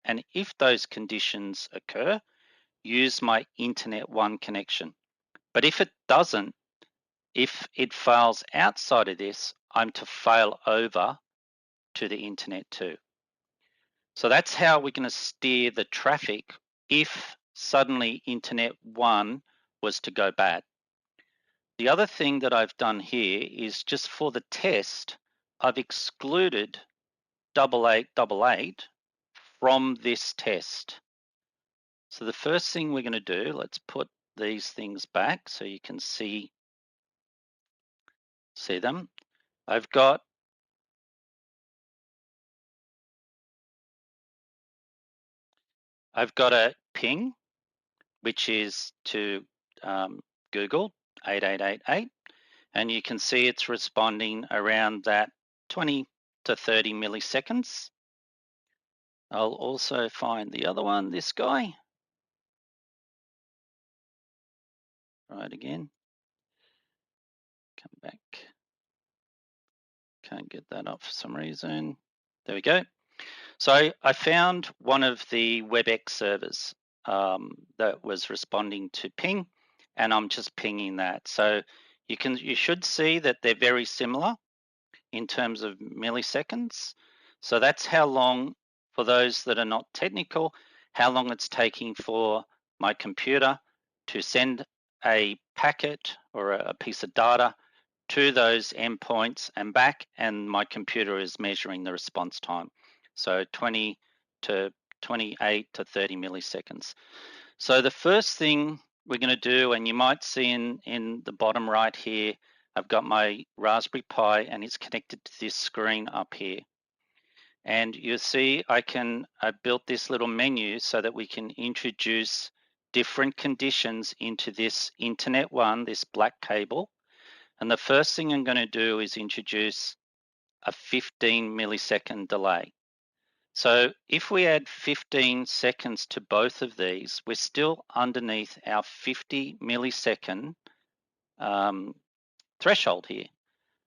And if those conditions occur, use my Internet 1 connection. But if it doesn't, if it fails outside of this, I'm to fail over to the Internet 2. So that's how we're going to steer the traffic if suddenly Internet 1 was to go bad. The other thing that I've done here is just for the test, I've excluded 8888 from this test. So the first thing we're going to do, let's put these things back so you can see them. I've got a ping, which is to Google 8888, and you can see it's responding around that 20 to 30 milliseconds. I'll also find the other one, this guy. Right again. Come back. Can't get that up for some reason. There we go. So I found one of the WebEx servers that was responding to ping, and I'm just pinging that. So you should see that they're very similar in terms of milliseconds. So that's how long, for those that are not technical, how long it's taking for my computer to send a packet or a piece of data to those endpoints and back, and my computer is measuring the response time. So 20 to 28 to 30 milliseconds. So the first thing we're going to do, and you might see in the bottom right here, I've got my Raspberry Pi and it's connected to this screen up here. And you see I built this little menu so that we can introduce different conditions into this Internet 1, this black cable. And the first thing I'm going to do is introduce a 15 millisecond delay. So if we add 15 seconds to both of these, we're still underneath our 50 millisecond threshold here.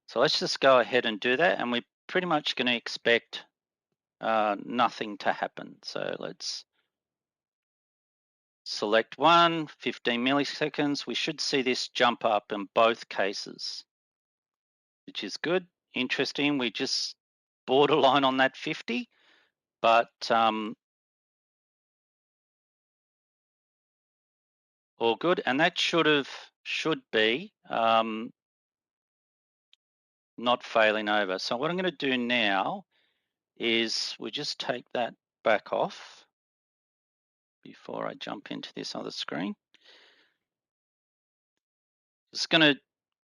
So let's just go ahead and do that, and we're pretty much going to expect nothing to happen. So let's select 15 milliseconds. We should see this jump up in both cases, which is good. Interesting, we just borderline on that 50, but all good. And that should be not failing over. So what I'm going to do now is we just take that back off before I jump into this other screen. Just going to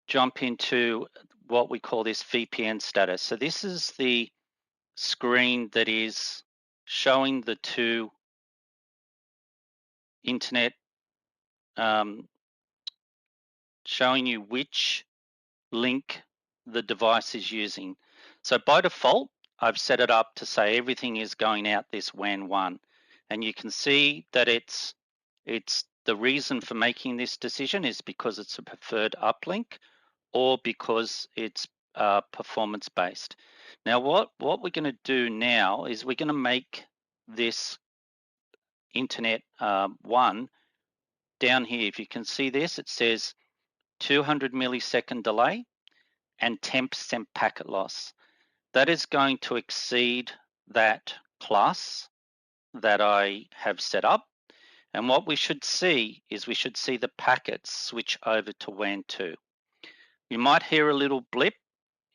jump into what we call this VPN status. So this is the screen that is showing the two internet, showing you which link the device is using. So by default, I've set it up to say everything is going out this WAN 1. And you can see that it's the reason for making this decision is because it's a preferred uplink or because it's performance based. Now what we're going to do now is we're going to make this Internet 1 down here. If you can see this, it says 200 millisecond delay and 10% packet loss. That is going to exceed that class that I have set up. And what we should see is we should see the packets switch over to WAN 2. You might hear a little blip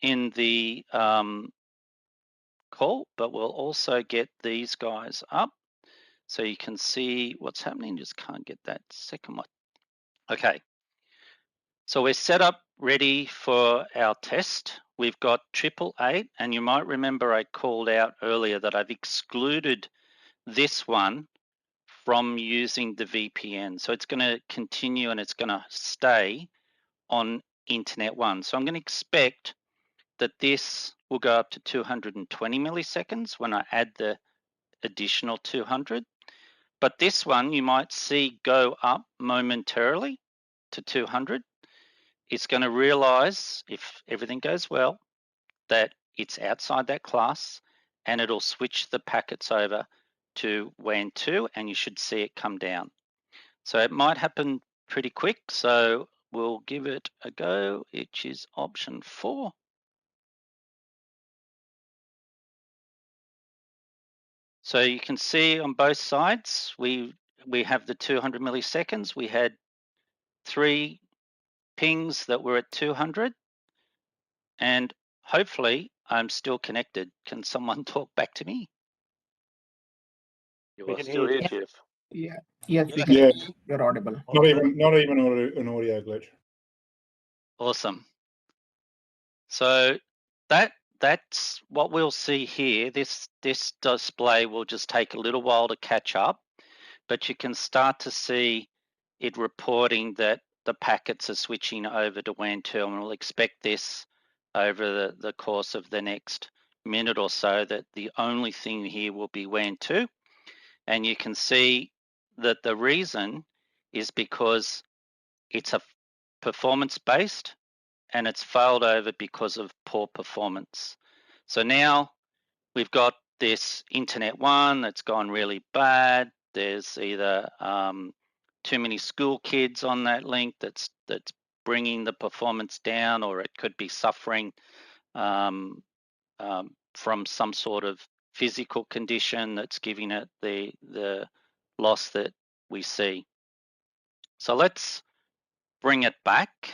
in the call, but we'll also get these guys up so you can see what's happening. Just can't get that second one. Okay, so we're set up ready for our test. We've got 888, and you might remember I called out earlier that I've excluded this one from using the VPN. So it's going to continue and it's going to stay on Internet 1. So I'm going to expect that this will go up to 220 milliseconds when I add the additional 200. But this one you might see go up momentarily to 200. It's going to realize, if everything goes well, that it's outside that class, and it'll switch the packets over to WAN 2, and you should see it come down. So it might happen pretty quick, so we'll give it a go, which is option 4. So you can see on both sides, we have the 200 milliseconds. We had 3 pings that were at 200, and hopefully I'm still connected. Can someone talk back to me? You are still here, Jeff. Yeah. Yes, we Yeah. can. You're audible. Not even an audio glitch. Awesome. So that's what we'll see here. This display will just take a little while to catch up, but you can start to see it reporting that the packets are switching over to WAN 2, and we'll expect this over the course of the next minute or so, that the only thing here will be WAN 2. And you can see that the reason is because it's a performance-based, and it's failed over because of poor performance. So now we've got this Internet 1 that's gone really bad. There's either too many school kids on that link that's bringing the performance down, or it could be suffering from some sort of physical condition that's giving it the loss that we see. So let's bring it back